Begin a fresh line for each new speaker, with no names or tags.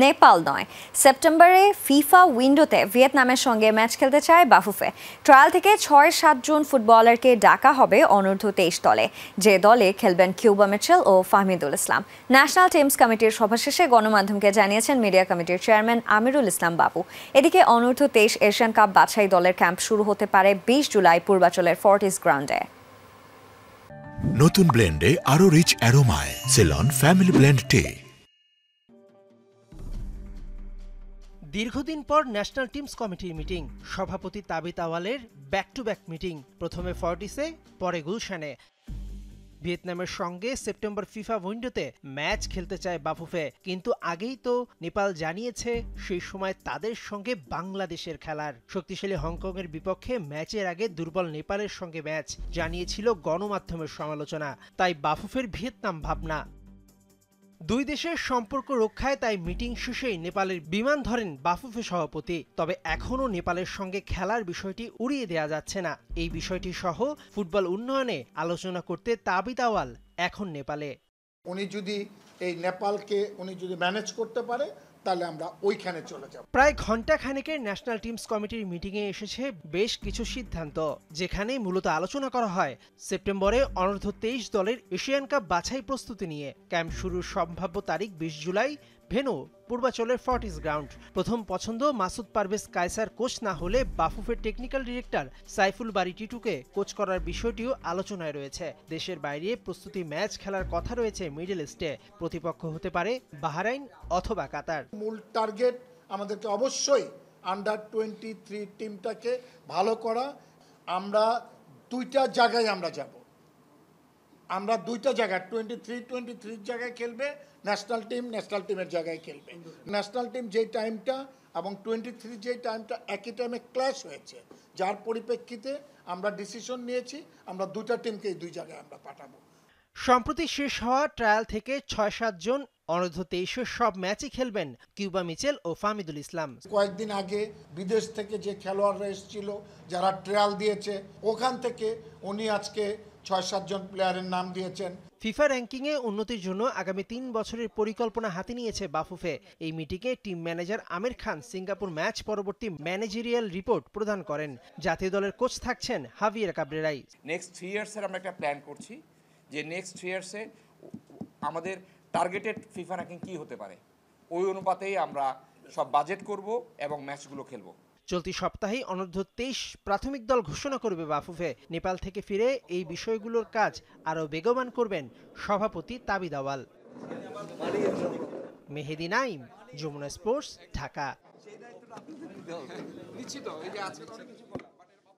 নেপাল নয়, সেপ্টেম্বরে ফিফা উইন্ডোতে ভিয়েতনামের সঙ্গে ম্যাচ খেলতে চায় বাফুফে। ট্রায়াল থেকে ৬-৭ জন ফুটবলারকে ডাকা হবে অনূর্ধ্ব ২৩ দলে, যে দলে খেলবেন কিউবা মিচেল ও ফাহমিদুল ইসলাম। ন্যাশনাল টিমস কমিটির সভা শেষে গণমাধ্যমকে জানিয়েছেন মিডিয়া কমিটির চেয়ারম্যান আমিরুল ইসলাম বাবু। এদিকে অনূর্ধ্ব ২৩ এশিয়ান কাপ বাছাই দলের ক্যাম্প শুরু হতে পারে ২০ জুলাই পূর্বাঞ্চলের ফর্টিস গ্রাউন্ডে।
নতুন ব্লেন্ডে আরো রিচ অ্যারোমায় সেলন ফ্যামিলি ব্লেন্ড টে।
দীর্ঘদিন পর ন্যাশনাল টিমস কমিটির মিটিং। সভাপতি Tabith আওয়ালের back to back meeting, প্রথমে ফর্টিসে, পরে গুলশানে। ভিয়েতনামের সঙ্গে সেপ্টেম্বর ফিফা উইন্ডোতে ম্যাচ খেলতে চায় বাফুফে, কিন্তু আগেই তো নেপাল জানিয়েছে সেই সময় তাদের সঙ্গে বাংলাদেশের খেলার। শক্তিশালী হংকংয়ের বিপক্ষে ম্যাচের আগে দুর্বল নেপালের সঙ্গে ম্যাচ জানিয়েছিল গণমাধ্যমের সমালোচনা। তাই বাফুফের ভিয়েতনাম ভাবনা। দুই দেশের সম্পর্ক রক্ষায় তাই মিটিং শেষেই নেপালের বিমান ধরেন বাফুফে সভাপতি। তবে এখনও নেপালের সঙ্গে খেলার বিষয়টি উড়িয়ে দেওয়া যাচ্ছে না। এই বিষয়টি সহ ফুটবল উন্নয়নে আলোচনা করতে তাবিত আওয়াল এখন নেপালে।
উনি যদি এই নেপালকে ম্যানেজ করতে পারে তাহলে আমরা ওইখানে চলে যাব।
প্রায় ঘন্টা খানেকের ন্যাশনাল টিমস কমিটির মিটিংয়ে এসেছে বেশ কিছু সিদ্ধান্ত, যেখানে মূলত আলোচনা করা হয় সেপ্টেম্বরে অনূর্ধ্ব ২৩ দলের এশিয়ান কাপ বাছাই প্রস্তুতি নিয়ে। ক্যাম্প শুরুর সম্ভাব্য তারিখ ২০ জুলাই, ভেন্যু পূর্বাঞ্চলের ফর্টিস গ্রাউন্ড। প্রথম পছন্দ মাসুদ পারভেজ কায়সার কোচ না হলে বাফুফের টেকনিক্যাল ডিরেক্টর সাইফুল বারী টিটুকে কোচ করার বিষয়টিও আলোচনায় রয়েছে। দেশের বাইরে প্রস্তুতি ম্যাচ খেলার কথা রয়েছে মিডল ইস্টে। প্রতিপক্ষ হতে পারে বাহরাইন অথবা কাতার।
মূল টার্গেট আমাদেরকে অবশ্যই আন্ডার 23 টিমটাকে ভালো করা। আমরা দুইটা জায়গায় যাব। আমরা দুইটা জায়গায় 23 জায়গায় খেলবে ন্যাশনাল টিমের জায়গায় খেলবে। ন্যাশনাল টিম যেই টাইমটা এবং 23 যেই টাইমটা একই টাইমে ক্ল্যাশ হয়েছে, যার পরিপ্রেক্ষিতে আমরা ডিসিশন নিয়েছি আমরা দুইটা টিমকে দুই জায়গায় আমরা পাঠাবো।
সম্প্রতি শেষ হওয়া ট্রায়াল থেকে ৬-৭ জন অনূর্ধ্ব ২৩ সব ম্যাচই খেলবেন কিউবা মিচেল ও ফাহমিদুল ইসলাম।
কয়েকদিন আগে বিদেশ থেকে যে খেলোয়াড়রা এসেছিল, যারা ট্রায়াল দিয়েছে, ওখান থেকে উনি আজকে ৬-৭ জন প্লেয়ারের নাম দিয়েছেন।
ফিফা র্যাঙ্কিংয়ে উন্নতির জন্য আগামী ৩ বছরের পরিকল্পনা হাতে নিয়েছে বাফুফে। এই মিটিংয়ে team manager Aamir Khan Singapore match পরবর্তী ম্যানেজেরিয়াল রিপোর্ট প্রদান করেন। জাতীয় দলের কোচ থাকছেন হাভিয়ের কাবরেরাই।
নেক্সট 3 ইয়ার্সের আমরা একটা প্ল্যান করছি যে নেক্সট 3 ইয়ার্সে আমাদের টার্গেটেড ফিফা র্যাঙ্কিং কী হতে পারে, ওই অনুপাতেই আমরা সব বাজেট করব এবং ম্যাচগুলো খেলব।
চলতি সপ্তাহেই অনূর্ধ্ব ২৩ প্রাথমিক দল ঘোষণা করবে বাফুফে। নেপাল থেকে ফিরে এই বিষয়গুলোর কাজ আরও বেগবান করবেন সভাপতি তাবিত আওয়াল। মেহেদি নাইম, যমুনা স্পোর্টস, ঢাকা।